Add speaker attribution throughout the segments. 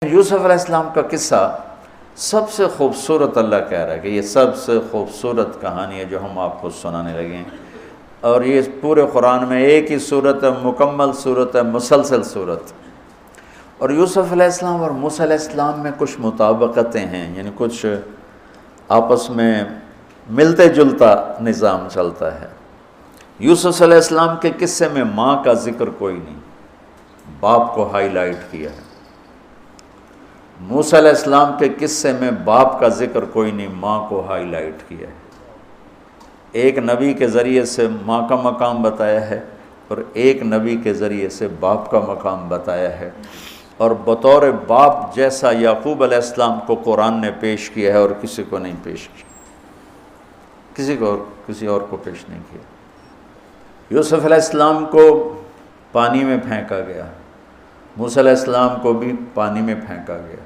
Speaker 1: یوسف علیہ السلام کا قصہ سب سے خوبصورت اللہ کہہ رہا ہے کہ یہ سب سے خوبصورت کہانی ہے جو ہم آپ کو سنانے لگے ہیں، اور یہ پورے قرآن میں ایک ہی صورت ہے، مکمل صورت ہے، مسلسل صورت۔ اور یوسف علیہ السلام اور موسیٰ علیہ السلام میں کچھ مطابقتیں ہیں، یعنی کچھ آپس میں ملتے جلتا نظام چلتا ہے۔ یوسف علیہ السلام کے قصے میں ماں کا ذکر کوئی نہیں، باپ کو ہائی لائٹ کیا ہے۔ موسیٰ علیہ السلام کے قصے میں باپ کا ذکر کوئی نہیں، ماں کو ہائی لائٹ کیا ہے۔ ایک نبی کے ذریعے سے ماں کا مقام بتایا ہے اور ایک نبی کے ذریعے سے باپ کا مقام بتایا ہے، اور بطور باپ جیسا یعقوب علیہ السلام کو قرآن نے پیش کیا ہے اور کسی کو نہیں پیش کیا، کسی اور کو پیش نہیں کیا۔ یوسف علیہ السلام کو پانی میں پھینکا گیا، موسیٰ علیہ السلام کو بھی پانی میں پھینکا گیا۔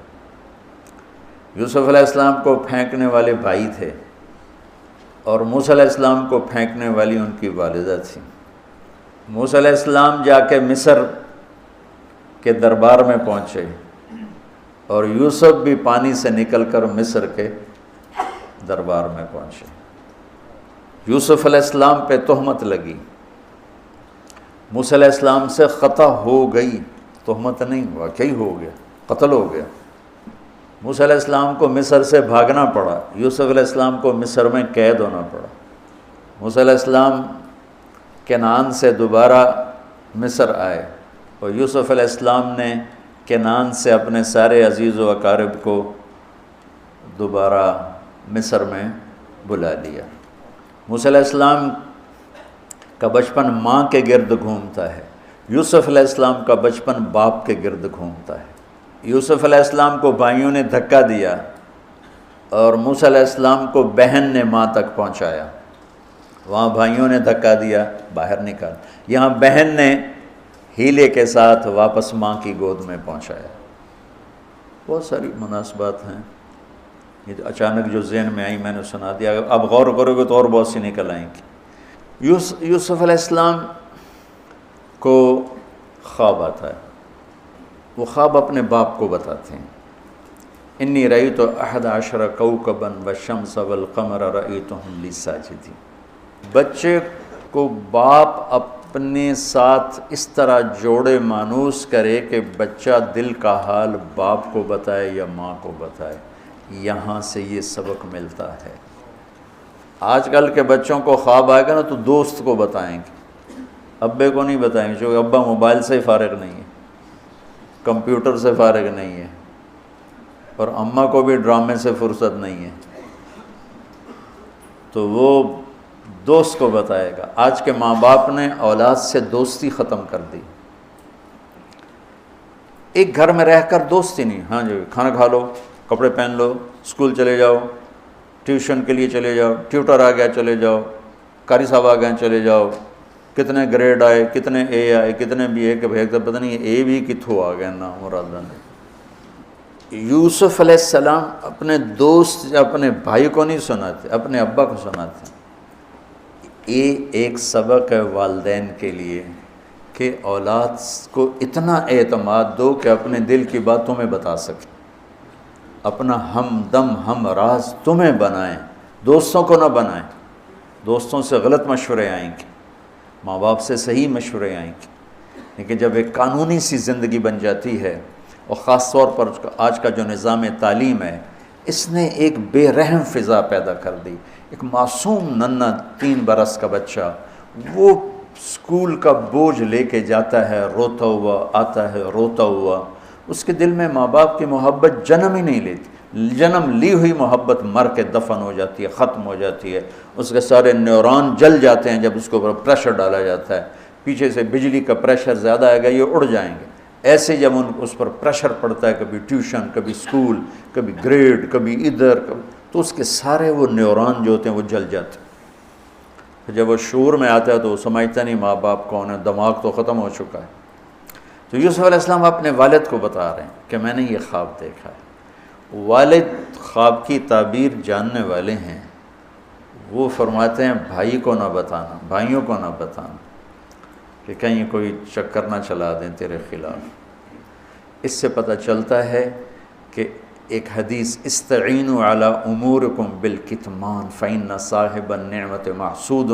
Speaker 1: یوسف علیہ السلام کو پھینکنے والے بھائی تھے اور موسیٰ علیہ السلام کو پھینکنے والی ان کی والدہ تھی۔ موسیٰ علیہ السلام جا کے مصر کے دربار میں پہنچے اور یوسف بھی پانی سے نکل کر مصر کے دربار میں پہنچے۔ یوسف علیہ السلام پہ تہمت لگی، موسیٰ علیہ السلام سے خطا ہو گئی، تہمت نہیں، واقعی ہو گیا، قتل ہو گیا۔ موسیٰ علیہ السلام کو مصر سے بھاگنا پڑا، یوسف علیہ السلام کو مصر میں قید ہونا پڑا۔ موسیٰ علیہ السلام کنعان سے دوبارہ مصر آئے اور یوسف علیہ السلام نے کنعان سے اپنے سارے عزیز و اقارب کو دوبارہ مصر میں بلا لیا۔ موسیٰ علیہ السلام کا بچپن ماں کے گرد گھومتا ہے، یوسف علیہ السلام کا بچپن باپ کے گرد گھومتا ہے۔ یوسف علیہ السلام کو بھائیوں نے دھکا دیا اور موسیٰ علیہ السلام کو بہن نے ماں تک پہنچایا۔ وہاں بھائیوں نے دھکا دیا، باہر نکال، یہاں بہن نے ہیلے کے ساتھ واپس ماں کی گود میں پہنچایا۔ بہت ساری مناسبات ہیں، یہ اچانک جو ذہن میں آئی میں نے سنا دیا، اب غور کرو گے تو اور بہت سی نکل آئیں گی۔ یوسف علیہ السلام کو خواب آتا ہے، وہ خواب اپنے باپ کو بتاتے ہیں، انی رأیت 11 کوكبا والشمس والقمر رأیتهم لی ساجدین۔ بچے کو باپ اپنے ساتھ اس طرح جوڑے مانوس کرے کہ بچہ دل کا حال باپ کو بتائے یا ماں کو بتائے، یہاں سے یہ سبق ملتا ہے۔ آج کل کے بچوں کو خواب آئے گا نا تو دوست کو بتائیں گے، ابے کو نہیں بتائیں گے، کیونکہ ابا موبائل سے ہی فارغ نہیں ہے، کمپیوٹر سے فارغ نہیں ہے، اور اماں کو بھی ڈرامے سے فرصت نہیں ہے، تو وہ دوست کو بتائے گا۔ آج کے ماں باپ نے اولاد سے دوستی ختم کر دی، ایک گھر میں رہ کر دوستی نہیں، ہاں جی کھانا کھا لو، کپڑے پہن لو، اسکول چلے جاؤ، ٹیوشن کے لیے چلے جاؤ، ٹیوٹر آ گیا چلے جاؤ، قاری صاحب آ گئے چلے جاؤ، کتنے گریڈ آئے، کتنے اے آئے، کتنے بی اے کے بھیج تو پتہ نہیں اے بھی کتھوں آ گئے نا مرادہ نے۔ یوسف علیہ السلام اپنے دوست اپنے بھائی کو نہیں سناتے، اپنے ابا کو سناتے۔ یہ ایک سبق ہے والدین کے لیے کہ اولاد کو اتنا اعتماد دو کہ اپنے دل کی بات تمہیں بتا سکے، اپنا ہمدم ہم راز تمہیں بنائیں، دوستوں کو نہ بنائیں۔ دوستوں سے غلط مشورے آئیں گے، ماں باپ سے صحیح مشورے آئیں گے، لیکن جب ایک قانونی سی زندگی بن جاتی ہے، اور خاص طور پر آج کا جو نظام تعلیم ہے، اس نے ایک بے رحم فضا پیدا کر دی۔ ایک معصوم ننھا 3 برس کا بچہ وہ اسکول کا بوجھ لے کے جاتا ہے، روتا ہوا آتا ہے، روتا ہوا، اس کے دل میں ماں باپ کی محبت جنم ہی نہیں لیتی، جنم لی ہوئی محبت مر کے دفن ہو جاتی ہے، ختم ہو جاتی ہے، اس کے سارے نیورون جل جاتے ہیں جب اس کے اوپر پریشر ڈالا جاتا ہے، پیچھے سے بجلی کا پریشر زیادہ آئے گا یہ اڑ جائیں گے۔ ایسے جب اس پر پریشر پڑتا ہے، کبھی ٹیوشن، کبھی اسکول، کبھی گریڈ، کبھی ادھر، تو اس کے سارے وہ نیورون جو ہوتے ہیں وہ جل جاتے ہیں۔ جب وہ شعور میں آتا ہے تو وہ سمجھتا نہیں ماں باپ کون ہے، دماغ تو ختم ہو چکا ہے۔ تو یوسف علیہ السلام اپنے والد کو بتا رہے ہیں کہ میں نے یہ خواب دیکھا ہے۔ والد خواب کی تعبیر جاننے والے ہیں، وہ فرماتے ہیں بھائی کو نہ بتانا، بھائیوں کو نہ بتانا، کہ کہیں کوئی چکر نہ چلا دیں تیرے خلاف۔ اس سے پتہ چلتا ہے کہ ایک حدیث استعینوا علی امورکم بالکتمان فإن صاحب النعمت محسود،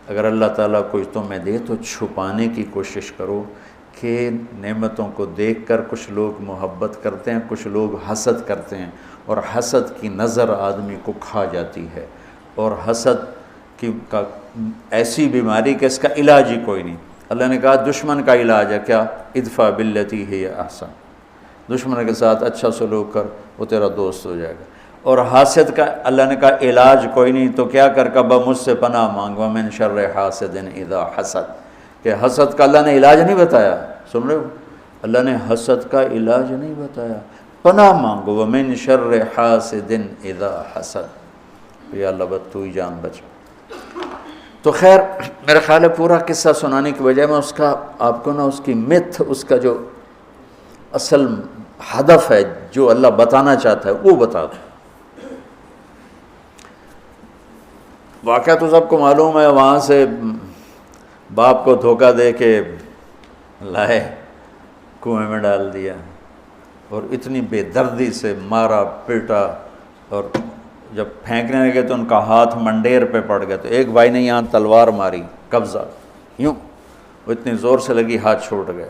Speaker 1: اگر اللہ تعالیٰ کوئی تمہیں دے تو چھپانے کی کوشش کرو، کہ نعمتوں کو دیکھ کر کچھ لوگ محبت کرتے ہیں، کچھ لوگ حسد کرتے ہیں، اور حسد کی نظر آدمی کو کھا جاتی ہے، اور حسد کا ایسی بیماری کہ اس کا علاج ہی کوئی نہیں۔ اللہ نے کہا دشمن کا علاج ہے کیا؟ ادفع باللتی ہی احسن، دشمن کے ساتھ اچھا سلوک کر، وہ تیرا دوست ہو جائے گا۔ اور حاسد کا اللہ نے کہا علاج کوئی نہیں، تو کیا کر کبا مجھ سے پناہ مانگ، ومن شر حاسد اذا حسد، کہ حسد کا اللہ نے علاج نہیں بتایا، سن رہے ہو؟ اللہ نے حسد کا علاج نہیں بتایا، پناہ مانگو، ومن شر حاسد اذا حسد، یا اللہ بس تو ہی جان بچا۔ تو خیر میرا خیال ہے پورا قصہ سنانے کی بجائے میں اس کا آپ کو اس کی متھ، اس کا جو اصل ہدف ہے جو اللہ بتانا چاہتا ہے وہ بتا دوں۔ واقعہ تو سب کو معلوم ہے، وہاں سے باپ کو دھوکہ دے کے لائے، کنویں میں ڈال دیا، اور اتنی بے دردی سے مارا پیٹا، اور جب پھینکنے لگے تو ان کا ہاتھ منڈیر پہ پڑ گیا، تو ایک بھائی نے یہاں تلوار ماری، قبضہ یوں، وہ اتنی زور سے لگی ہاتھ چھوٹ گئے،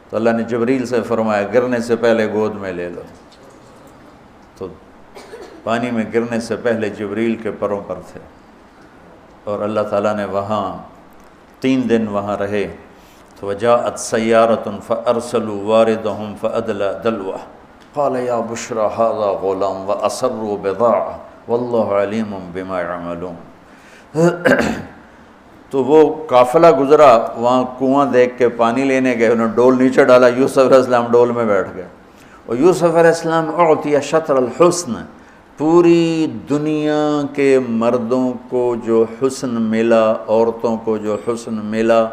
Speaker 1: تو اللہ نے جبریل سے فرمایا گرنے سے پہلے گود میں لے لو، تو پانی میں گرنے سے پہلے جبریل کے پروں پر تھے، اور اللہ تعالیٰ نے وہاں 3 دن وہاں رہے، تو وجاءت سیارة فأرسلوا واردهم فأدلى دلوه قال یا بشرى هذا غلام وأسروا بضاعة واللہ علیم بما يعملون۔ تو وہ قافلہ گزرا، وہاں کنواں دیکھ کے پانی لینے گئے، انہوں نے ڈول نیچے ڈالا، یوسف علیہ السلام ڈول میں بیٹھ گئے، اور یوسف علیہ السلام اعطی شطر الحسن، پوری دنیا کے مردوں کو جو حسن ملا، عورتوں کو جو حسن ملا،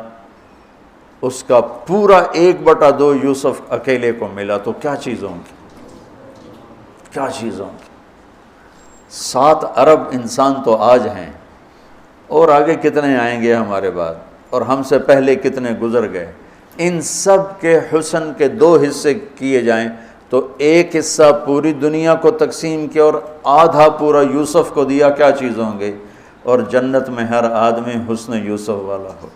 Speaker 1: اس کا پورا 1/2 یوسف اکیلے کو ملا، تو کیا چیزوں کی، کیا چیزوں کی۔ 7 ارب انسان تو آج ہیں، اور آگے کتنے آئیں گے ہمارے بعد، اور ہم سے پہلے کتنے گزر گئے۔ ان سب کے حسن کے 2 حصے کیے جائیں تو 1 حصہ پوری دنیا کو تقسیم کیا اور آدھا پورا یوسف کو دیا، کیا چیز ہوں گے؟ اور جنت میں ہر آدمی حسن یوسف والا ہو،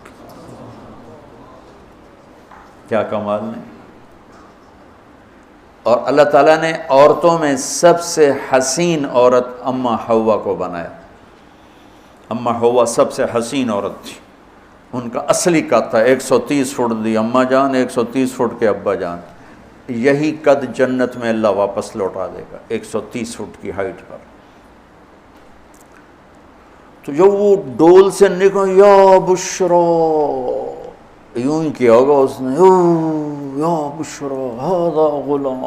Speaker 1: کیا کمال نہیں۔ اور اللہ تعالیٰ نے عورتوں میں سب سے حسین عورت اماں حوا کو بنایا۔ اماں حوا سب سے حسین عورت تھی، ان کا اصلی قد تھا 130 فٹ دی اماں جان، 130 فٹ کے ابا جان، یہی قد جنت میں اللہ واپس لوٹا دے گا، 130 فٹ کی ہائٹ پر۔ تو جو وہ ڈول سے نکل یا بشرا، یوں ہی کیا ہوگا اس نے، یا بشرا ہذا غلام،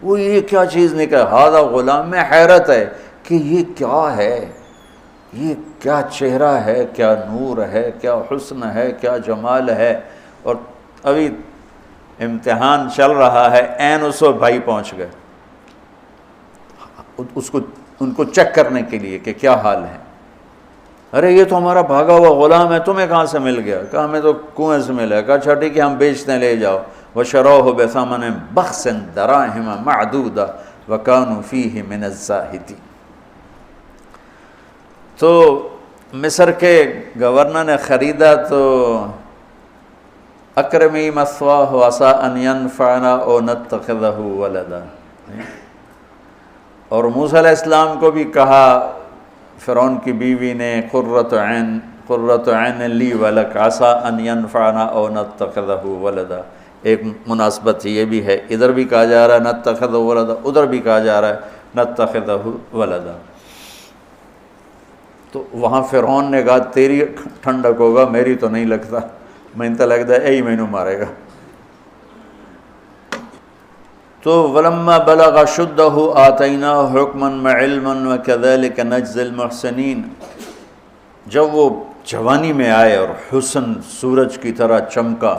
Speaker 1: وہ یہ کیا چیز نکل، ہذا غلام، میں حیرت ہے کہ یہ کیا ہے، یہ کیا چہرہ ہے، کیا نور ہے، کیا حسن ہے، کیا جمال ہے۔ اور ابھی امتحان چل رہا ہے، عین اس وقت بھائی پہنچ گئے ان کو چیک کرنے کے لیے کہ کیا حال ہے۔ ارے یہ تو ہمارا بھاگا ہوا غلام ہے، تمہیں کہاں سے مل گیا؟ کہا ہمیں تو کنویں سے ملا ہے۔ کہا اچھا ٹھیک ہے ہم بیچتے ہیں، لے جاؤ۔ وَشَرَوْهُ بِثَمَنٍ بَخْسٍ دَرَاهِمَ مَعْدُودَةٍ وَكَانُوا فِيهِ مِنَ الزَّاهِدِينَ۔ تو مصر کے گورنر نے خریدا تو اکرمی مثواہ وعسیٰ ان ینفعنا او نتخذہ ولدا، اور موسیٰ علیہ السلام کو بھی کہا فرعون کی بیوی نے، قرۃ عین لی ولک عسیٰ ان ینفعنا او نتخذہ ولدا۔ ایک مناسبت ہی یہ بھی ہے، ادھر بھی کہا جا رہا ہے نتخذہ ولدا، ادھر بھی کہا جا رہا ہے نتخذہ ولدا۔ تو وہاں فرعون نے کہا تیری ٹھنڈک ہوگا، میری تو نہیں لگتا، میں تو لگتا ہے یہی مینوں مارے گا۔ تو وَلَمَّا بَلَغَ شُدَّهُ آتَيْنَاهُ حُكْمًا وَعِلْمًا وَكَذَلِكَ نَجْزِي الْمُحْسِنِينَ۔ جب وہ جوانی میں آئے اور حسن سورج کی طرح چمکا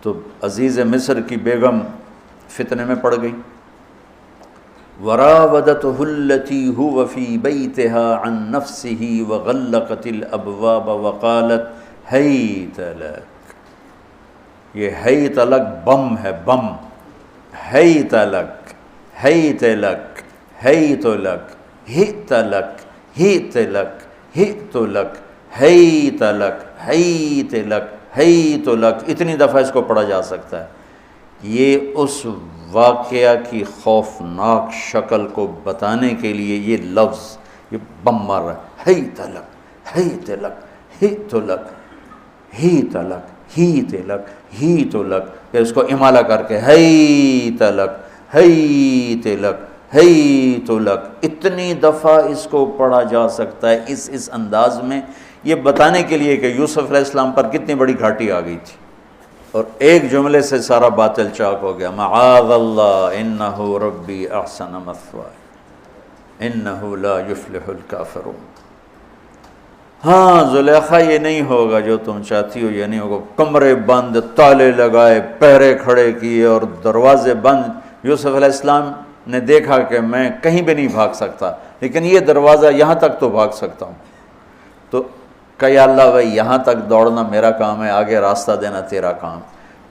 Speaker 1: تو عزیز مصر کی بیگم فتنے میں پڑ گئی۔ وَرَاوَدَتْهُ الَّتِي هُوَ فِي بَيْتِهَا عَن نَفْسِهِ وَغَلَّقَتِ الْأَبْوَابَ وَقَالَتْ ہیت لک، یہ ہیت لک بم ہے، بم، ہیت لک، حیت لک حیت لک ہت لک ہت لک ہت لک حیت لک حیت لک حیت لک، اتنی دفعہ اس کو پڑھا جا سکتا ہے۔ یہ اس واقعہ کی خوفناک شکل کو بتانے کے لیے یہ لفظ، یہ بم مار رہا ہے، حیت لک حیت لک ہت لک ہیت لک ہیت لک ہیت لک، پھر اس کو امالہ کر کے حیت لک حیت لک حیت لک، اتنی دفعہ اس کو پڑھا جا سکتا ہے اس انداز میں، یہ بتانے کے لیے کہ یوسف علیہ السلام پر کتنی بڑی گھاٹی آ گئی تھی، اور ایک جملے سے سارا باطل چاک ہو گیا، معاذ اللہ انہ ربی احسن مثوایا انہ لا یفلح الکافرون۔ ہاں زلیخا یہ نہیں ہوگا جو تم چاہتی ہو، یہ نہیں ہوگا، کمرے بند، تالے لگائے، پہرے کھڑے کیے اور دروازے بند۔ یوسف علیہ السلام نے دیکھا کہ میں کہیں بھی نہیں بھاگ سکتا، لیکن یہ دروازہ یہاں تک تو بھاگ سکتا ہوں، تو کہ یا اللہ بھائی یہاں تک دوڑنا میرا کام ہے، آگے راستہ دینا تیرا کام۔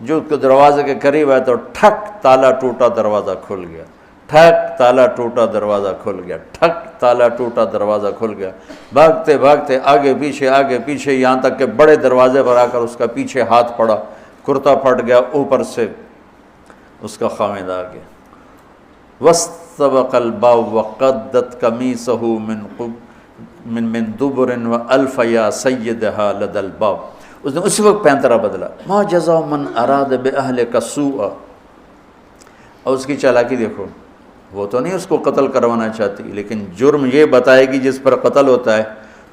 Speaker 1: جو دروازے کے قریب ہے تو ٹھک تالا ٹوٹا دروازہ کھل گیا، ٹھک تالا ٹوٹا دروازہ کھل گیا، ٹھک تالا ٹوٹا دروازہ کھل گیا، بھاگتے بھاگتے آگے پیچھے یہاں تک کہ بڑے دروازے پر آ کر اس کا پیچھے ہاتھ پڑا، کرتا پھٹ گیا، اوپر سے اس کا خامد آ گیا۔ وَاسْتَبَقَ الْبَابُ وَقَدَّتْ قَمِيصَهُ من دبر وَأَلْفَ يَا سَيِّدَهَا لَدَى الْبَابِ، اس نے اسی وقت پینترا بدلا، مَا جَزَاءُ مَنْ أَرَادَ بِأَهْلِكَ سُوءًا، اور اس کی چالاکی دیکھو، وہ تو نہیں اس کو قتل کروانا چاہتی، لیکن جرم یہ بتائے گی جس پر قتل ہوتا ہے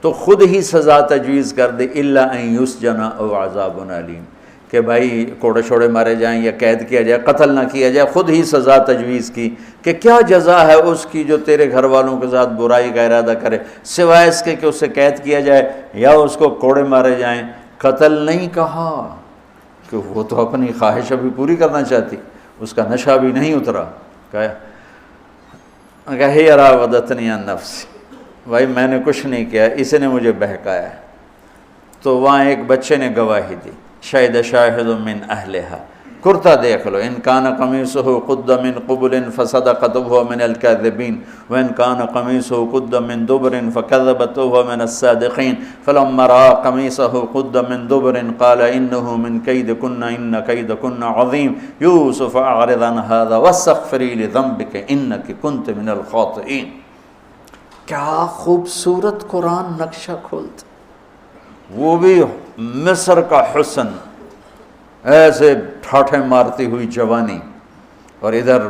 Speaker 1: تو خود ہی سزا تجویز کر دے، إِلَّا أَن يُسْجَنَ أَوْ عَذَابٌ أَلِيمٌ، کہ بھائی کوڑے چھوڑے مارے جائیں یا قید کیا جائے، قتل نہ کیا جائے، خود ہی سزا تجویز کی کہ کیا جزا ہے اس کی جو تیرے گھر والوں کے ساتھ برائی کا ارادہ کرے، سوائے اس کے کہ اسے قید کیا جائے یا اس کو کوڑے مارے جائیں۔ قتل نہیں کہا کہ وہ تو اپنی خواہش ابھی پوری کرنا چاہتی، اس کا نشہ بھی نہیں اترا، کہا ہی راودتنی عن نفسی، بھائی میں نے کچھ نہیں کیا، اس نے مجھے بہکایا ہے۔ تو وہاں ایک بچے نے گواہی دی، شاہد شاہد من اہلہا، کرتا دیکھ لو، ان کان قمیصہ قد من قبل فصدقت وهو من الكاذبین وان کان قمیصہ قد من دبر فکذبت وهو من الصادقین فلما رأى قمیصہ قد من دبر قال انه من کیدکن ان کیدکن عظیم یوسف اعرض عن هذا واستغفری لذنبک انک کنت من الخاطئین۔ کیا خوبصورت قرآن نقشہ کھولتا، وہ بھی مصر کا حسن، ایسے ٹھاٹھے مارتی ہوئی جوانی، اور ادھر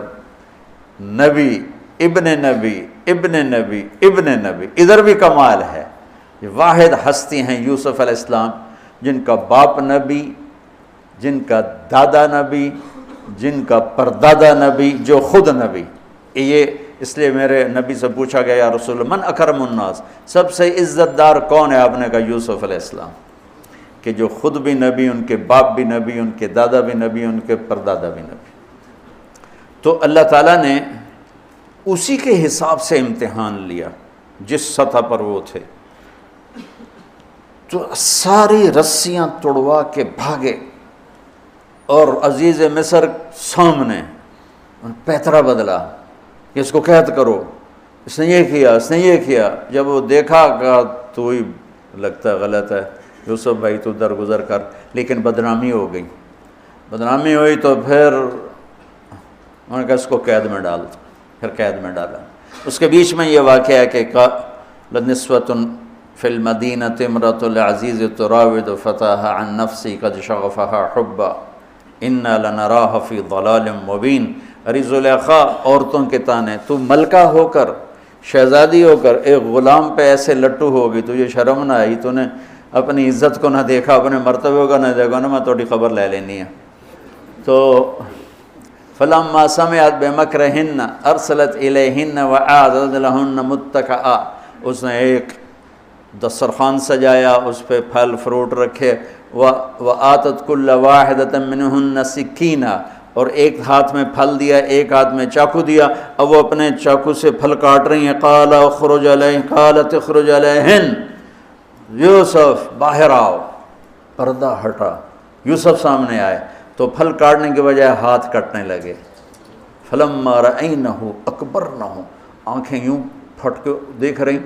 Speaker 1: نبی ابن نبی ابن نبی ابن نبی، ادھر بھی کمال ہے۔ یہ واحد ہستی ہیں یوسف علیہ السلام، جن کا باپ نبی، جن کا دادا نبی، جن کا پردادا نبی، جو خود نبی۔ یہ اس لیے میرے نبی سے پوچھا گیا یا رسول اللہ من اکرم الناس، سب سے عزت دار کون ہے؟ آپ نے کہا یوسف علیہ السلام، کہ جو خود بھی نبی، ان کے باپ بھی نبی، ان کے دادا بھی نبی، ان کے پردادا بھی نبی۔ تو اللہ تعالیٰ نے اسی کے حساب سے امتحان لیا جس سطح پر وہ تھے، تو ساری رسیاں توڑوا کے بھاگے، اور عزیز مصر سامنے پیترا بدلا کہ اس کو قید کرو، اس نے یہ کیا، اس نے یہ کیا۔ جب وہ دیکھا کہ تو ہی لگتا ہے غلط ہے، یوسف بھائی تو درگزر کر، لیکن بدنامی ہو گئی، بدنامی ہوئی تو پھر انہوں نے کہا اس کو قید میں ڈال دو، پھر قید میں ڈالا۔ اس کے بیچ میں یہ واقعہ ہے کہ لنسوۃ فی المدینۃ امرأۃ العزیز تراود فتاها عن نفسی قد شغفها حبا انا لنراها فی ضلال مبین۔ ارے زلیخا عورتوں کے تانے، تو ملکہ ہو کر، شہزادی ہو کر ایک غلام پہ ایسے لٹو ہوگی، تجھے شرم نہ آئی؟ تو نے اپنی عزت کو نہ دیکھا، اپنے مرتبے کو نہ دیکھا، نا میں تھوڑی خبر لے لینی ہے۔ تو فلما سمعت بمکرہن ارسلت الیہن واعدت لہن متکئا، اس نے ایک دسترخوان سجایا، اس پہ پھل فروٹ رکھے، وآتت کل واحدۃ منہن سکینہ، اور ایک ہاتھ میں پھل دیا، ایک ہاتھ میں چاقو دیا، اب وہ اپنے چاقو سے پھل کاٹ رہی ہیں۔ قال اخرج علیہن، قالت اخرج علیہن، یوسف باہر آؤ، پردہ ہٹا، یوسف سامنے آئے، تو پھل کاٹنے کے بجائے ہاتھ کٹنے لگے، فلما رأینہ اکبرنہ، آنکھیں یوں پھٹ کے دیکھ رہی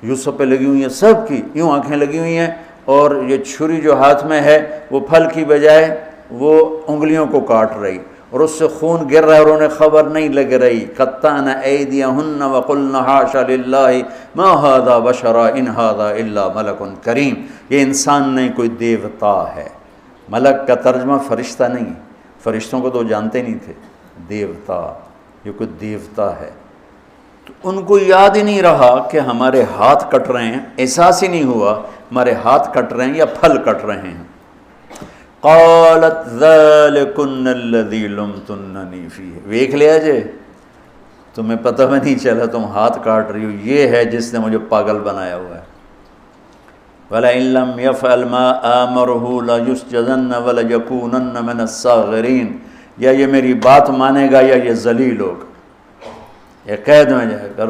Speaker 1: یوسف پہ لگی ہوئی ہیں، سب کی یوں آنکھیں لگی ہوئی ہیں، اور یہ چھری جو ہاتھ میں ہے وہ پھل کی بجائے وہ انگلیوں کو کاٹ رہی، اور اس سے خون گر رہا ہے اور انہیں خبر نہیں لگ رہی۔ قطعن ایدیہن وقلن حاشا للہ ما ھذا بشرا ان ھذا الا ملک کریم، یہ انسان نہیں، کوئی دیوتا ہے۔ ملک کا ترجمہ فرشتہ نہیں، فرشتوں کو تو جانتے نہیں تھے، دیوتا، یہ کوئی دیوتا ہے۔ تو ان کو یاد ہی نہیں رہا کہ ہمارے ہاتھ کٹ رہے ہیں، احساس ہی نہیں ہوا ہمارے ہاتھ کٹ رہے ہیں یا پھل کٹ رہے ہیں۔ قالت ذالکن الذی لمتننی فیہ، ویکھ لیا جے، تمہیں پتہ بھی نہیں چلا تم ہاتھ کاٹ رہی ہو، یہ ہے جس نے مجھے پاگل بنایا ہوا ہے۔ وَلَئِن لَّمْ يَفْعَلْ مَا آمَرُهُ لَيُسْجَنَنَّ وَلَيَكُونَنَّ مِنَ الصَّاغِرِينَ، یا یہ میری بات مانے گا یا یہ ذلیل ہوگا، یہ قید میں جائے گا۔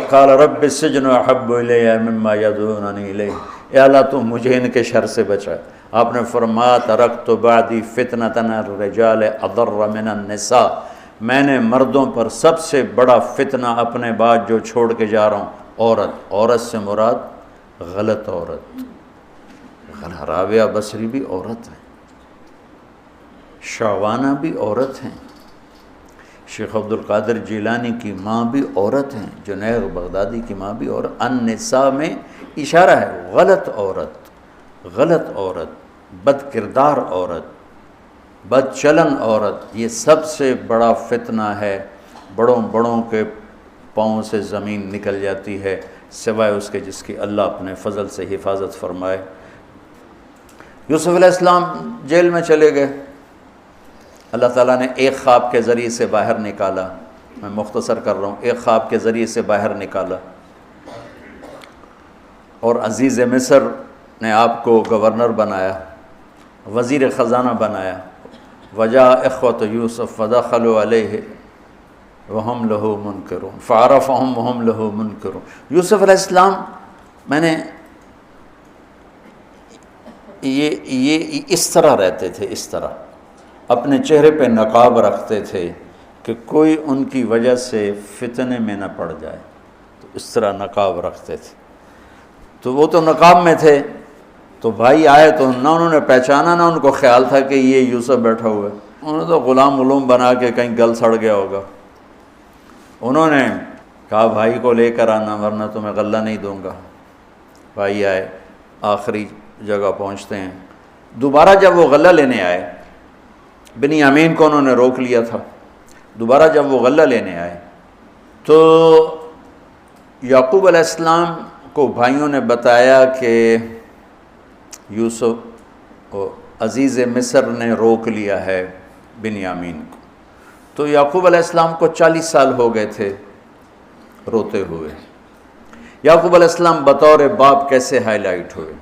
Speaker 1: قال رب السجن احب الی مما یدعوننی الیہ، اے اللہ تو مجھے ان کے شر سے بچا۔ آپ نے فرمایا ترکت بعدی فتنۃ الرجال اضر من النساء، میں نے مردوں پر سب سے بڑا فتنہ اپنے بعد جو چھوڑ کے جا رہا ہوں عورت، عورت سے مراد غلط عورت۔ رابعہ بصری بھی عورت ہیں، شعوانہ بھی عورت ہیں، شیخ عبد القادر جیلانی کی ماں بھی عورت ہیں، جنید بغدادی کی ماں بھی عورت۔ النساء میں اشارہ ہے غلط عورت، غلط عورت، بد کردار عورت، بد چلن عورت، یہ سب سے بڑا فتنہ ہے۔ بڑوں بڑوں کے پاؤں سے زمین نکل جاتی ہے سوائے اس کے جس کی اللہ اپنے فضل سے حفاظت فرمائے۔ یوسف علیہ السلام جیل میں چلے گئے، اللہ تعالیٰ نے ایک خواب کے ذریعے سے باہر نکالا، میں مختصر کر رہا ہوں، ایک خواب کے ذریعے سے باہر نکالا، اور عزیز مصر نے آپ کو گورنر بنایا، وزیر خزانہ بنایا۔ وجاء اخوۃ یوسف فدخلوا علیہ وہم لہ منکرون فعرفہم وہم لہ منکرون۔ یوسف علیہ السلام، میں نے یہ اس طرح رہتے تھے، اس طرح اپنے چہرے پہ نقاب رکھتے تھے کہ کوئی ان کی وجہ سے فتنے میں نہ پڑ جائے، تو اس طرح نقاب رکھتے تھے۔ تو وہ تو نقاب میں تھے، تو بھائی آئے تو نہ انہوں نے پہچانا، نہ ان کو خیال تھا کہ یہ یوسف بیٹھا ہوا ہے، انہوں نے تو غلام علوم بنا کے کہیں گل سڑ گیا ہوگا۔ انہوں نے کہا بھائی کو لے کر آنا ورنہ تمہیں غلہ نہیں دوں گا۔ بھائی آئے، آخری جگہ پہنچتے ہیں۔ دوبارہ جب وہ غلہ لینے آئے، بنیامین کو انہوں نے روک لیا تھا، دوبارہ جب وہ غلہ لینے آئے تو یعقوب علیہ السلام کو بھائیوں نے بتایا کہ یوسف عزیز مصر نے روک لیا ہے بنیامین کو۔ تو یعقوب علیہ السلام کو 40 سال ہو گئے تھے روتے ہوئے۔ یعقوب علیہ السلام بطور باپ کیسے ہائی لائٹ ہوئے؟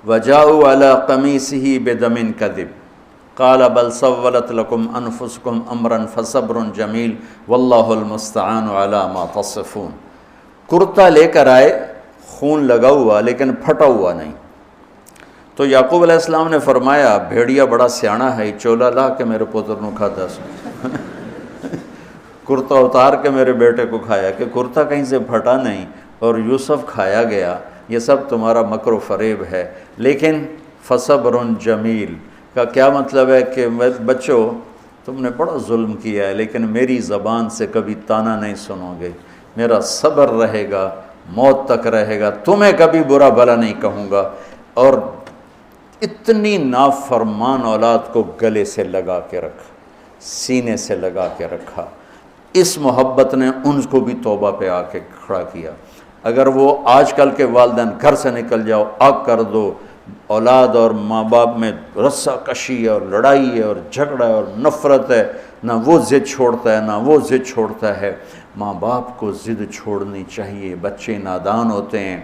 Speaker 1: وَجَاءُوا عَلَىٰ قَمِيصِهِ بِدَمٍ كَذِبٍ قَالَ بَلْ سَوَّلَتْ لَكُمْ أَنفُسُكُمْ أَمْرًا فَصَبْرٌ جَمِيلٌ وَاللَّهُ الْمُسْتَعَانُ عَلَىٰ مَا تَصِفُونَ۔ کرتا لے کر آئے، خون لگا ہوا لیکن پھٹا ہوا نہیں۔ تو یعقوب علیہ السلام نے فرمایا بھیڑیا بڑا سیانا ہے، چولا لا کے میرے پوتر نو کھاتا سو کرتا اتار کے میرے بیٹے کو کھایا، کہ کرتا کہیں سے پھٹا نہیں اور یوسف کھایا گیا، یہ سب تمہارا مکر و فریب ہے۔ لیکن فصبر جمیل کا کیا مطلب ہے کہ بچوں تم نے بڑا ظلم کیا ہے لیکن میری زبان سے کبھی تانا نہیں سنو گے، میرا صبر رہے گا، موت تک رہے گا، تمہیں کبھی برا بھلا نہیں کہوں گا۔ اور اتنی نافرمان اولاد کو گلے سے لگا کے رکھا، سینے سے لگا کے رکھا۔ اس محبت نے ان کو بھی توبہ پہ آ کے کھڑا کیا۔ اگر وہ آج کل کے والدین گھر سے نکل جاؤ، آگ کر دو، اولاد اور ماں باپ میں رسہ کشی ہے اور لڑائی ہے اور جھگڑا ہے اور نفرت ہے، نہ وہ ضد چھوڑتا ہے نہ وہ ضد چھوڑتا ہے۔ ماں باپ کو ضد چھوڑنی چاہیے، بچے نادان ہوتے ہیں،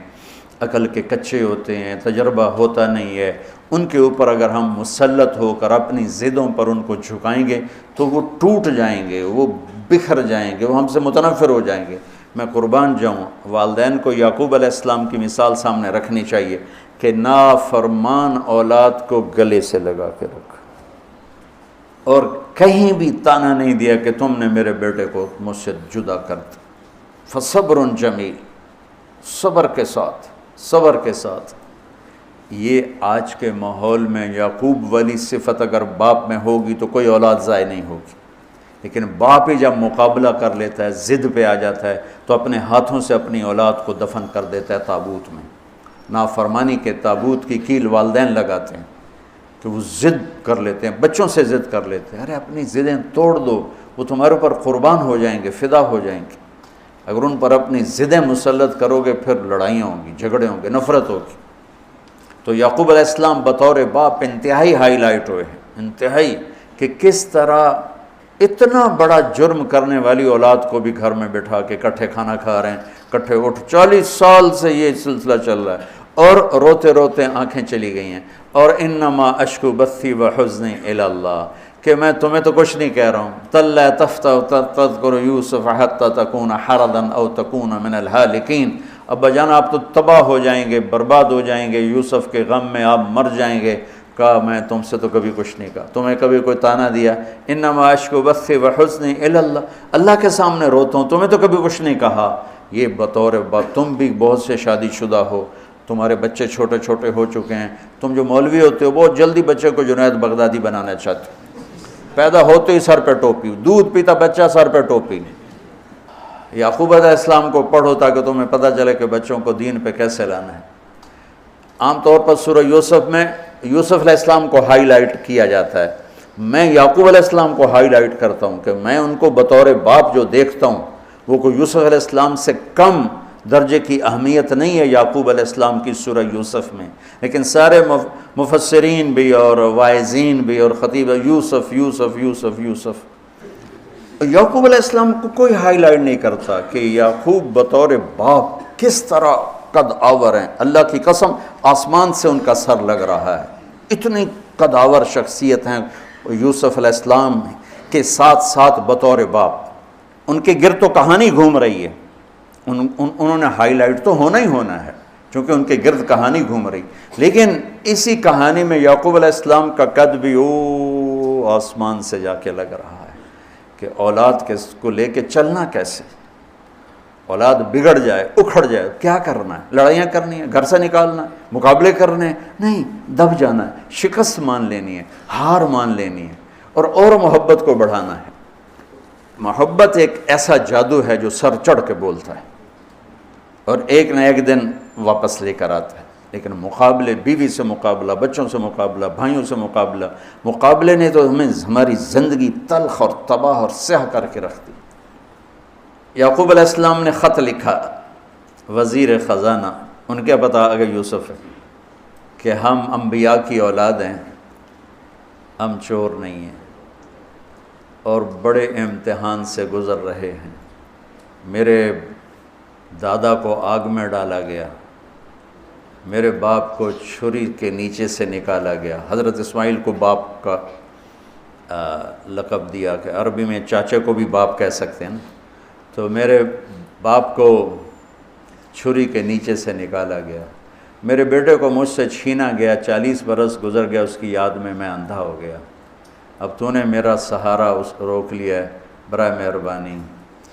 Speaker 1: عقل کے کچے ہوتے ہیں، تجربہ ہوتا نہیں ہے، ان کے اوپر اگر ہم مسلط ہو کر اپنی ضدوں پر ان کو جھکائیں گے تو وہ ٹوٹ جائیں گے، وہ بکھر جائیں گے، وہ ہم سے متنفر ہو جائیں گے۔ میں قربان جاؤں، والدین کو یعقوب علیہ السلام کی مثال سامنے رکھنی چاہیے کہ نافرمان اولاد کو گلے سے لگا کے رکھا اور کہیں بھی تانا نہیں دیا کہ تم نے میرے بیٹے کو مجھ سے جدا کر دیا۔ فصبر جمیل، صبر کے ساتھ۔ یہ آج کے ماحول میں یعقوب والی صفت اگر باپ میں ہوگی تو کوئی اولاد ضائع نہیں ہوگی، لیکن باپ ہی جب مقابلہ کر لیتا ہے، ضد پہ آ جاتا ہے، تو اپنے ہاتھوں سے اپنی اولاد کو دفن کر دیتا ہے تابوت میں۔ نافرمانی کے تابوت کی کیل والدین لگاتے ہیں کہ وہ ضد کر لیتے ہیں، بچوں سے ضد کر لیتے ہیں۔ ارے اپنی ضدیں توڑ دو، وہ تمہارے اوپر قربان ہو جائیں گے، فدا ہو جائیں گے۔ اگر ان پر اپنی ضدیں مسلط کرو گے پھر لڑائیاں ہوں گی، جھگڑے ہوں گے، نفرت ہوگی۔ تو یعقوب علیہ السلام بطور باپ انتہائی ہائی لائٹ ہوئے ہیں، انتہائی، کہ کس طرح اتنا بڑا جرم کرنے والی اولاد کو بھی گھر میں بٹھا کے اکٹھے کھانا کھا رہے ہیں، اکٹھے اٹھ، 40 سال سے یہ سلسلہ چل رہا ہے، اور روتے روتے آنکھیں چلی گئی ہیں۔ اور انما اشکو بثی وحزنی الی اللہ، کہ میں تمہیں تو کچھ نہیں کہہ رہا ہوں، تاللہ تفتح تذکر یوسف حتی تکون حردا او تکون من الہالکین، ابا جان آپ تو تباہ ہو جائیں گے، برباد ہو جائیں گے، یوسف کے غم میں آپ مر جائیں گے۔ کہا میں تم سے تو کبھی کچھ نہیں کہا، تمہیں کبھی کوئی تانا دیا؟ انما اشکو بثی وحزنی الی اللہ، اللہ کے سامنے روتا ہوں، تمہیں تو کبھی کچھ نہیں کہا۔ یہ بطور باپ، تم بھی بہت سے شادی شدہ ہو، تمہارے بچے چھوٹے چھوٹے ہو چکے ہیں، تم جو مولوی ہوتے ہو بہت جلدی بچے کو جنید بغدادی بنانا چاہتے ہو، پیدا ہوتے ہی سر پہ ٹوپی، دودھ پیتا بچہ سر پہ ٹوپی۔ یعقوب علیہ السلام کو پڑھو تاکہ تمہیں پتہ چلے کہ بچوں کو دین پہ کیسے لانا ہے۔ عام طور پر سورہ یوسف میں یوسف علیہ السلام کو ہائی لائٹ کیا جاتا ہے، میں یعقوب علیہ السلام کو ہائی لائٹ کرتا ہوں کہ میں ان کو بطور باپ جو دیکھتا ہوں وہ کوئی یوسف علیہ السلام سے کم درجے کی اہمیت نہیں ہے یعقوب علیہ السلام کی سورہ یوسف میں، لیکن سارے مفسرین بھی اور واعظین بھی اور خطیب یوسف یوسف یوسف یوسف، یعقوب علیہ السلام کو کوئی ہائی لائٹ نہیں کرتا کہ یعقوب بطور باپ کس طرح قد آور ہیں۔ اللہ کی قسم آسمان سے ان کا سر لگ رہا ہے، اتنی قد آور شخصیت ہیں یوسف علیہ السلام کے ساتھ ساتھ بطور باپ۔ ان کے گرد تو کہانی گھوم رہی ہے، انہوں نے ہائی لائٹ تو ہونا ہی ہونا ہے چونکہ ان کے گرد کہانی گھوم رہی، لیکن اسی کہانی میں یعقوب علیہ السلام کا قد بھی آسمان سے جا کے لگ رہا ہے کہ اولاد کو لے کے چلنا کیسے، اولاد بگڑ جائے، اکھڑ جائے، کیا کرنا ہے؟ لڑائیاں کرنی ہے، گھر سے نکالنا ہے، مقابلے کرنے ہیں؟ نہیں، دب جانا ہے، شکست مان لینی ہے، ہار مان لینی ہے، اور محبت کو بڑھانا ہے۔ محبت ایک ایسا جادو ہے جو سر چڑھ کے بولتا ہے اور ایک نہ ایک دن واپس لے کر آتا ہے، لیکن مقابلے، بیوی سے مقابلہ، بچوں سے مقابلہ، بھائیوں سے مقابلہ، مقابلے نے تو ہمیں ہماری زندگی تلخ اور تباہ اور سیاہ کر کے رکھ دی۔ یعقوب علیہ السلام نے خط لکھا وزیر خزانہ، ان کے پتہ اگر یوسف ہے، کہ ہم انبیاء کی اولاد ہیں، ہم چور نہیں ہیں اور بڑے امتحان سے گزر رہے ہیں۔ میرے دادا کو آگ میں ڈالا گیا، میرے باپ کو چھری کے نیچے سے نکالا گیا۔ حضرت اسماعیل کو باپ کا لقب دیا کہ عربی میں چاچے کو بھی باپ کہہ سکتے ہیں نا، تو میرے باپ کو چھری کے نیچے سے نکالا گیا، میرے بیٹے کو مجھ سے چھینا گیا، 40 برس گزر گیا، اس کی یاد میں میں اندھا ہو گیا، اب تو نے میرا سہارا روک لیا ہے، برائے مہربانی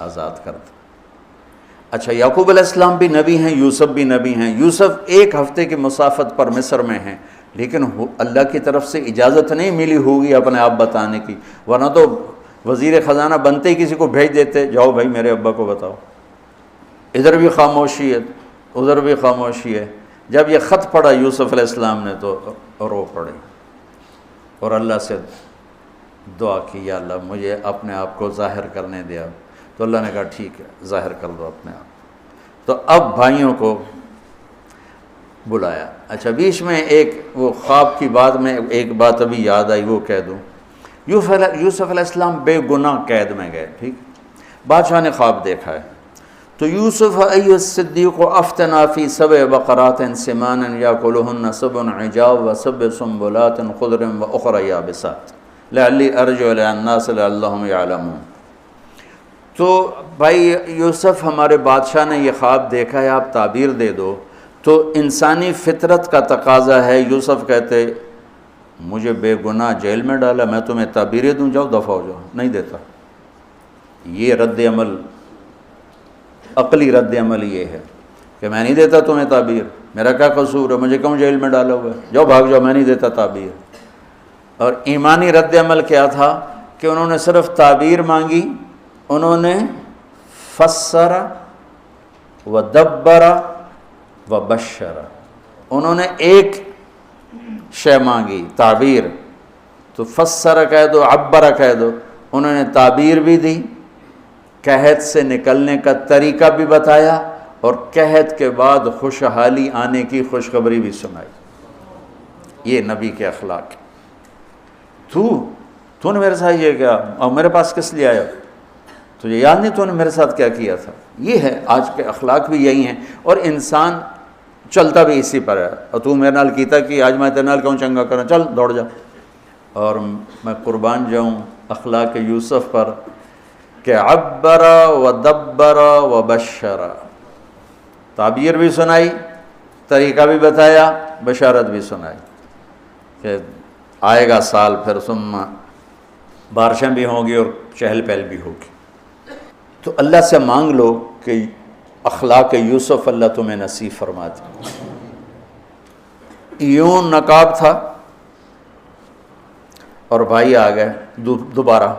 Speaker 1: آزاد کر دو۔ اچھا، یعقوب علیہ السلام بھی نبی ہیں، یوسف بھی نبی ہیں۔ یوسف ایک ہفتے کی مسافت پر مصر میں ہیں، لیکن اللہ کی طرف سے اجازت نہیں ملی ہوگی اپنے آپ بتانے کی، ورنہ تو وزیر خزانہ بنتے ہی کسی کو بھیج دیتے، جاؤ بھائی میرے ابا کو بتاؤ۔ ادھر بھی خاموشی ہے، ادھر بھی خاموشی ہے۔ جب یہ خط پڑھا یوسف علیہ السلام نے تو رو پڑے اور اللہ سے دعا کی، یا اللہ مجھے اپنے آپ کو ظاہر کرنے دیا۔ تو اللہ نے کہا ٹھیک ہے، ظاہر کر دو اپنے آپ۔ تو اب بھائیوں کو بلایا۔ اچھا، بیچ میں ایک وہ خواب کی بات میں ایک بات ابھی یاد آئی، وہ کہہ دوں۔ یوسف علیہ السلام بے گناہ قید میں گئے، ٹھیک، بادشاہ نے خواب دیکھا ہے، تو یوسف ایھا الصدیق افتنا فی 7 بقرات سمان یاکلہن 7 عجاف و7 سنبلات خضر واخری یابسات لعلی ارجع الی الناس لعلہم یعلمون۔ تو بھائی یوسف، ہمارے بادشاہ نے یہ خواب دیکھا ہے، آپ تعبیر دے دو۔ تو انسانی فطرت کا تقاضا ہے، یوسف کہتے مجھے بے گناہ جیل میں ڈالا، میں تمہیں تعبیریں دوں، جاؤ دفع ہو جاؤ، نہیں دیتا۔ یہ رد عمل، عقلی رد عمل یہ ہے کہ میں نہیں دیتا تمہیں تعبیر، میرا کیا قصور ہے، مجھے کیوں جیل میں ڈالا ہوا ہے، جاؤ بھاگ جاؤ، میں نہیں دیتا تعبیر۔ اور ایمانی رد عمل کیا تھا کہ انہوں نے صرف تعبیر مانگی، انہوں نے فسر و دبر و بشر، انہوں نے ایک شے مانگی تعبیر، تو فسر کہہ دو، عبر کہہ دو، انہوں نے تعبیر بھی دی، قحط سے نکلنے کا طریقہ بھی بتایا، اور قحط کے بعد خوشحالی آنے کی خوشخبری بھی سنائی۔ یہ نبی کے اخلاق۔ تو نے میرے ساتھ یہ کیا، اور میرے پاس کس لیے آیا، تجھے یاد نہیں تو نے میرے ساتھ کیا کیا تھا؟ یہ ہے آج کے اخلاق بھی یہی ہیں، اور انسان چلتا بھی اسی پر ہے۔ اور تو میرے نال کیتا کہ آج میں تیرے نال کیوں چنگا کرنا، چل دوڑ جا۔ اور میں قربان جاؤں اخلاق یوسف پر کہ عبر و دبر و بشر، تعبیر بھی سنائی، طریقہ بھی بتایا، بشارت بھی سنائی کہ آئے گا سال، پھر ثم بارشیں بھی ہوں گی اور چہل پہل بھی ہوگی۔ تو اللہ سے مانگ لو کہ اخلاق یوسف اللہ تمہیں نصیب فرما دے۔ یوں نقاب تھا اور بھائی آ گئے دوبارہ،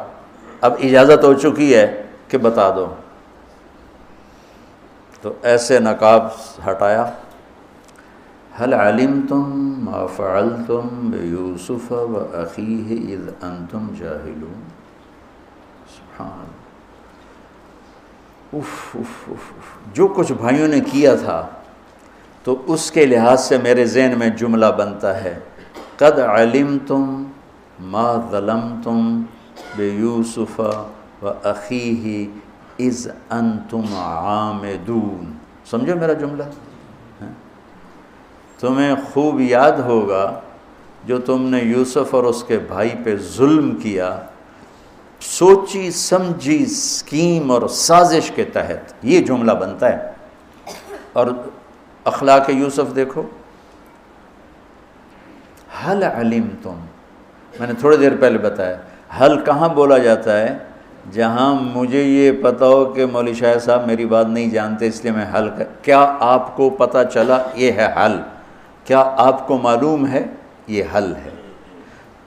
Speaker 1: اب اجازت ہو چکی ہے کہ بتا دو، تو ایسے نقاب ہٹایا، هل علمتم ما فعلتم بيوسف وأخيه إذ أنتم جاهلون۔ سبحان اللہ، جو کچھ بھائیوں نے کیا تھا تو اس کے لحاظ سے میرے ذہن میں جملہ بنتا ہے، قد علمتم ما ظلمتم بیوسف وأخیہ اذ انتم عامدون۔ سمجھو میرا جملہ؟ تمہیں خوب یاد ہوگا جو تم نے یوسف اور اس کے بھائی پہ ظلم کیا، سوچی سمجھی اسکیم اور سازش کے تحت، یہ جملہ بنتا ہے۔ اور اخلاق یوسف دیکھو، حل علمتم، میں نے تھوڑی دیر پہلے بتایا، حل کہاں بولا جاتا ہے؟ جہاں مجھے یہ پتہ ہو کہ مولوی شاہ صاحب میری بات نہیں جانتے اس لیے میں حل کیا آپ کو پتہ چلا، یہ ہے حل، کیا آپ کو معلوم ہے، یہ حل ہے۔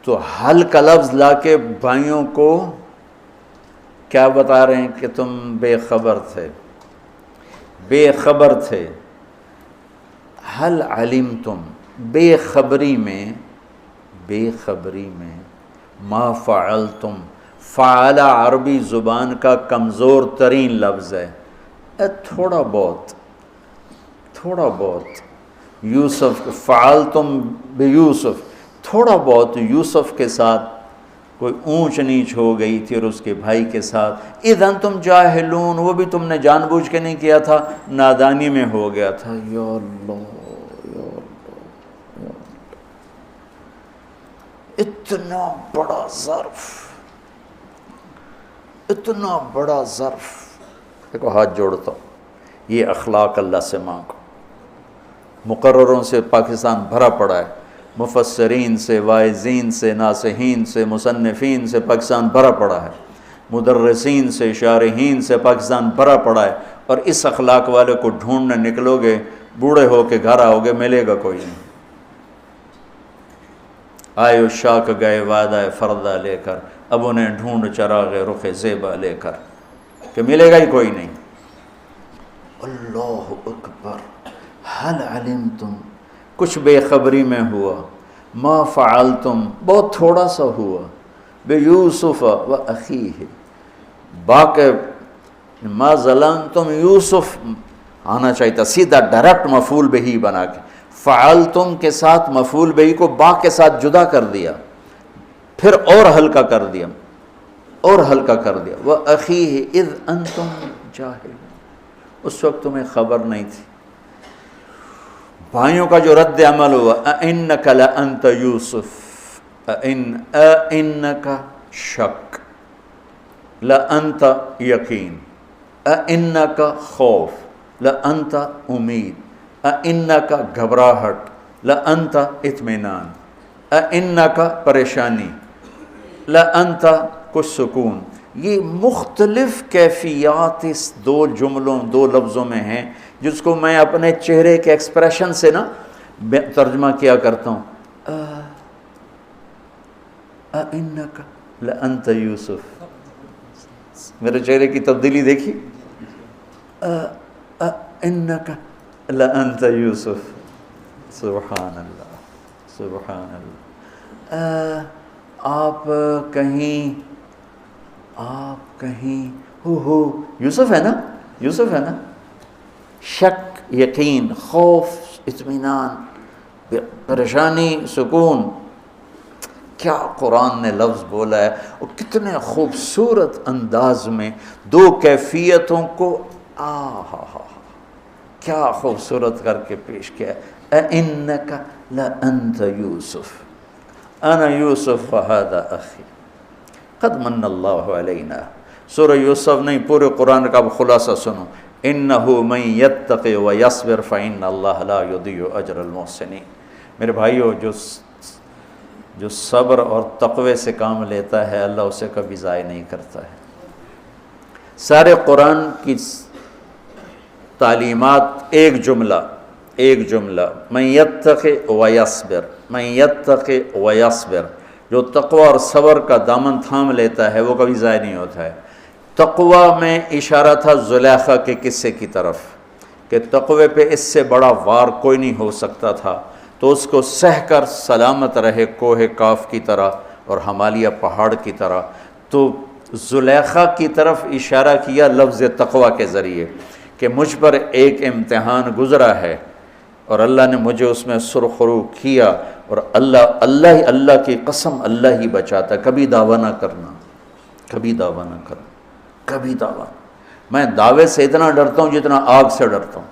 Speaker 1: تو حل کا لفظ لا کے بھائیوں کو کیا بتا رہے ہیں کہ تم بے خبر تھے، بے خبر تھے۔ حل علمتم، بے خبری میں ما فعلتم، فعل عربی زبان کا کمزور ترین لفظ ہے، تھوڑا بہت یوسف، فعلتم بیوسف، تھوڑا بہت یوسف کے ساتھ کوئی اونچ نیچ ہو گئی تھی اور اس کے بھائی کے ساتھ، اذ انتم جاہلون، وہ بھی تم نے جان بوجھ کے نہیں کیا تھا، نادانی میں ہو گیا تھا۔ یا اللہ، یا اللہ، یا اللہ، اتنا بڑا ظرف، اتنا بڑا ظرف۔ دیکھو ہاتھ جوڑتا ہوں، یہ اخلاق اللہ سے مانگو۔ مقرروں سے پاکستان بھرا پڑا ہے، مفسرین سے، واعظین سے، ناصحین سے، مصنفین سے پاکستان بھرا پڑا ہے، مدرسین سے، شارحین سے پاکستان بھرا پڑا ہے، اور اس اخلاق والے کو ڈھونڈنے نکلو گے، بوڑھے ہو کے گھر آؤ گے، ملے گا کوئی نہیں۔ آئے اشاق گئے وعدہ فردہ لے کر، اب انہیں ڈھونڈ چراغ رخ زیبا لے کر، کہ ملے گا ہی کوئی نہیں۔ اللہ اکبر، حل علمتم، کچھ بے خبری میں ہوا، ما فعلتم، بہت تھوڑا سا ہوا، بے یوسف و اخیہ، باقی ما ظلمتم، یوسف آنا چاہیے تھا سیدھا ڈائریکٹ مفعول بہی بنا کے، فعلتم کے ساتھ مفعول بہی کو با کے ساتھ جدا کر دیا، پھر اور ہلکا کر دیا، وَأَخِيهِ اِذْ أَنْتُمْ جَاهِلُونَ، اس وقت تمہیں خبر نہیں تھی۔ بھائیوں کا جو رد عمل ہوا، أَإِنَّكَ لَأَنْتَ يُوسُف، أَإِنَّكَ شک، لَأَنْتَ یقین، أَإِنَّكَ خوف، لَأَنْتَ امید، أَإِنَّكَ گھبراہٹ، لَأَنْتَ اطمینان۔ انکا پریشانی، لانت کچھ سکون، یہ مختلف کیفیات اس دو جملوں دو لفظوں میں ہیں، جس کو میں اپنے چہرے کے ایکسپریشن سے نا ترجمہ کیا کرتا ہوں. انکا لانت یوسف، میرے چہرے کی تبدیلی دیکھی، انکا لانت یوسف. سبحان اللہ سبحان اللہ. آپ کہیں ہو یوسف ہے نا، یوسف ہے نا، شک، یقین، خوف، اطمینان، پریشانی، سکون. کیا قرآن نے لفظ بولا ہے، اور کتنے خوبصورت انداز میں دو کیفیتوں کو کیا خوبصورت کر کے پیش کیا ہے. اِنَّكَ لَأَنْتَ يُوسُف اَنَا يُوسُف وَهَذَا أَخِي قَدْ مَنَّ اللَّهُ عَلَيْنَا. سورہ یوسف نہیں، پورے قرآن کا خلاصہ سنو. إِنَّهُ مَن يَتَّقِ وَيَصْبِرْ فَإِنَّ اللَّهَ لَا يُضِيعُ أَجْرَ الْمُحْسِنِينَ. میرے بھائیو، جو صبر اور تقوی سے کام لیتا ہے اللہ اسے کبھی ضائع نہیں کرتا ہے. سارے قرآن کی تعلیمات ایک جملہ من یتق ویصبر، من یتق ویصبر. جو تقوی اور صبر کا دامن تھام لیتا ہے وہ کبھی ضائع نہیں ہوتا ہے. تقوی میں اشارہ تھا زلیخا کے قصے کی طرف کہ تقوی پہ اس سے بڑا وار کوئی نہیں ہو سکتا تھا، تو اس کو سہ کر سلامت رہے کوہ کاف کی طرح اور ہمالیہ پہاڑ کی طرح. تو زلیخا کی طرف اشارہ کیا لفظ تقوی کے ذریعے کہ مجھ پر ایک امتحان گزرا ہے اور اللہ نے مجھے اس میں سرخرو کیا، اور اللہ کی قسم اللہ ہی بچاتا. کبھی دعویٰ نہ کرنا، کبھی دعویٰ نہ کرنا، کبھی دعویٰ. میں دعوے سے اتنا ڈرتا ہوں جتنا آگ سے ڈرتا ہوں.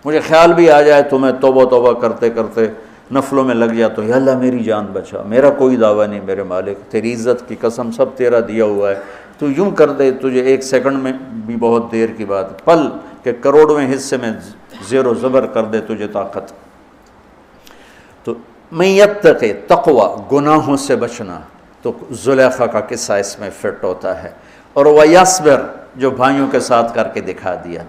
Speaker 1: مجھے خیال بھی آ جائے تو میں توبہ کرتے کرتے نفلوں میں لگ جاتا ہوں، یا اللہ میری جان بچا، میرا کوئی دعویٰ نہیں میرے مالک، تیری عزت کی قسم سب تیرا دیا ہوا ہے، تو یوں کر دے. تجھے ایک سیکنڈ میں بھی بہت دیر کی بات، پل کہ کروڑویں حصے میں زیر و زبر کر دے تجھے طاقت. تو من یتق تقوی، گناہوں سے بچنا، تو زلیخا کا قصہ اس میں فٹ ہوتا ہے. اور ویصبر، جو بھائیوں کے ساتھ کر کے دکھا دیا،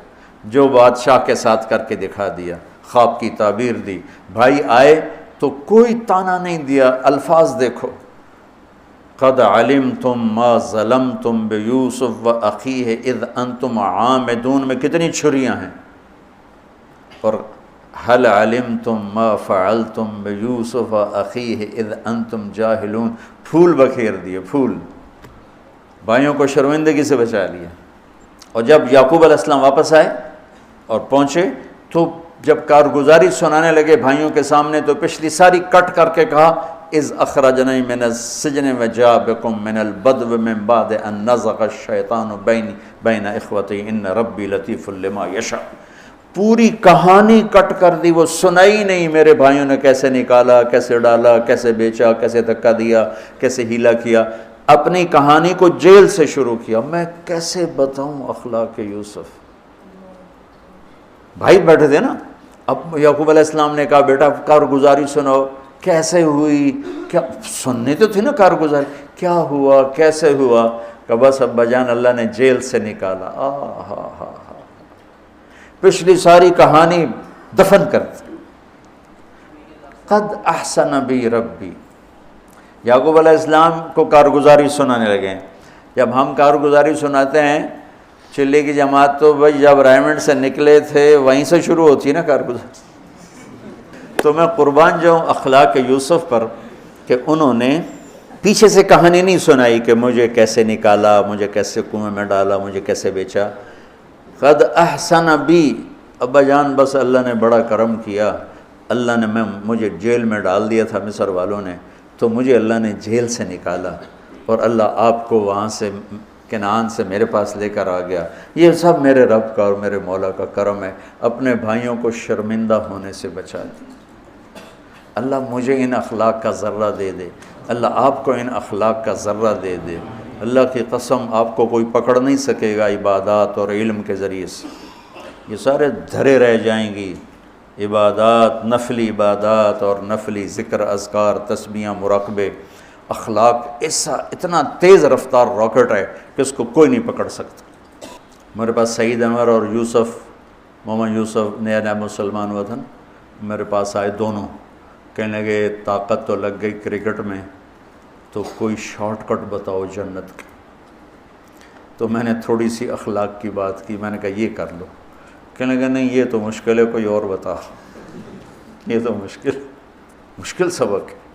Speaker 1: جو بادشاہ کے ساتھ کر کے دکھا دیا، خواب کی تعبیر دی، بھائی آئے تو کوئی تانا نہیں دیا. الفاظ دیکھو، قد علمتم ما ظلمتم بیوسف واخیہ اذ انتم عامدون میں کتنی چھریاں ہیں. اور هل علمتم ما فعلتم بیوسف واخیہ اذ انتم جاہلون، پھول بکھیر دیے، پھول. بھائیوں کو شرمندگی سے بچا لیا. اور جب یعقوب علیہ السلام واپس آئے اور پہنچے تو جب کارگزاری سنانے لگے بھائیوں کے سامنے تو پچھلی ساری کٹ کر کے کہا اذ اخرجنی من السجن وجاء بکم من البدو من بعد ان نزغ الشیطان بین اخوتی ان ربی لطیف لما یشاء. پوری کہانی کٹ کر دی، وہ سنائی نہیں میرے بھائیوں نے کیسے نکالا، کیسے ڈالا، کیسے بیچا، کیسے دھکا دیا، کیسے ہیلا کیا. اپنی کہانی کو جیل سے شروع کیا. میں کیسے بتاؤں اخلاق یوسف. بھائی بیٹھے تھے نا، اب یعقوب علیہ السلام نے کہا بیٹا کارگزاری سناؤ، کیسے ہوئی، کیا سننے تو تھی نا کارگزاری، کیا ہوا، کیسے ہوا. کہ بس ابا جان اللہ نے جیل سے نکالا. پچھلی ساری کہانی دفن کر دی. قد احسن بی ربی. یعقوب علیہ السلام کو کارگزاری سنانے لگے. جب ہم کارگزاری سناتے ہیں چلی کی جماعت تو بھائی جب رائمنڈ سے نکلے تھے وہیں سے شروع ہوتی ہے نا کارگزاری. تو میں قربان جاؤں اخلاق یوسف پر کہ انہوں نے پیچھے سے کہانی نہیں سنائی کہ مجھے کیسے نکالا، مجھے کیسے کنویں میں ڈالا، مجھے کیسے بیچا. قد احسن بی، ابا جان بس اللہ نے بڑا کرم کیا، اللہ نے مجھے جیل میں ڈال دیا تھا مصر والوں نے، تو مجھے اللہ نے جیل سے نکالا اور اللہ آپ کو وہاں سے کنعان سے میرے پاس لے کر آ گیا. یہ سب میرے رب کا اور میرے مولا کا کرم ہے. اپنے بھائیوں کو شرمندہ ہونے سے بچا دیا. اللہ مجھے ان اخلاق کا ذرہ دے دے، اللہ آپ کو ان اخلاق کا ذرہ دے دے. اللہ کی قسم آپ کو کوئی پکڑ نہیں سکے گا عبادات اور علم کے ذریعے سے. یہ سارے دھرے رہ جائیں گی عبادات، نفلی عبادات اور نفلی ذکر، اذکار، تسبیحاں، مراقبے، اخلاق ایسا اتنا تیز رفتار راکٹ ہے کہ اس کو کوئی نہیں پکڑ سکتا۔ میرے پاس سعید انور اور یوسف، محمد یوسف نیا نیا مسلمان ہوا تھا نا، میرے پاس آئے دونوں، کہنے لگے طاقت تو لگ گئی کرکٹ میں، تو کوئی شارٹ کٹ بتاؤ جنت کی۔ تو میں نے تھوڑی سی اخلاق کی بات کی، میں نے کہا یہ کر لو، کہنے لگا نہیں یہ تو مشکل ہے، کوئی اور بتا، یہ تو مشکل سبق ہے۔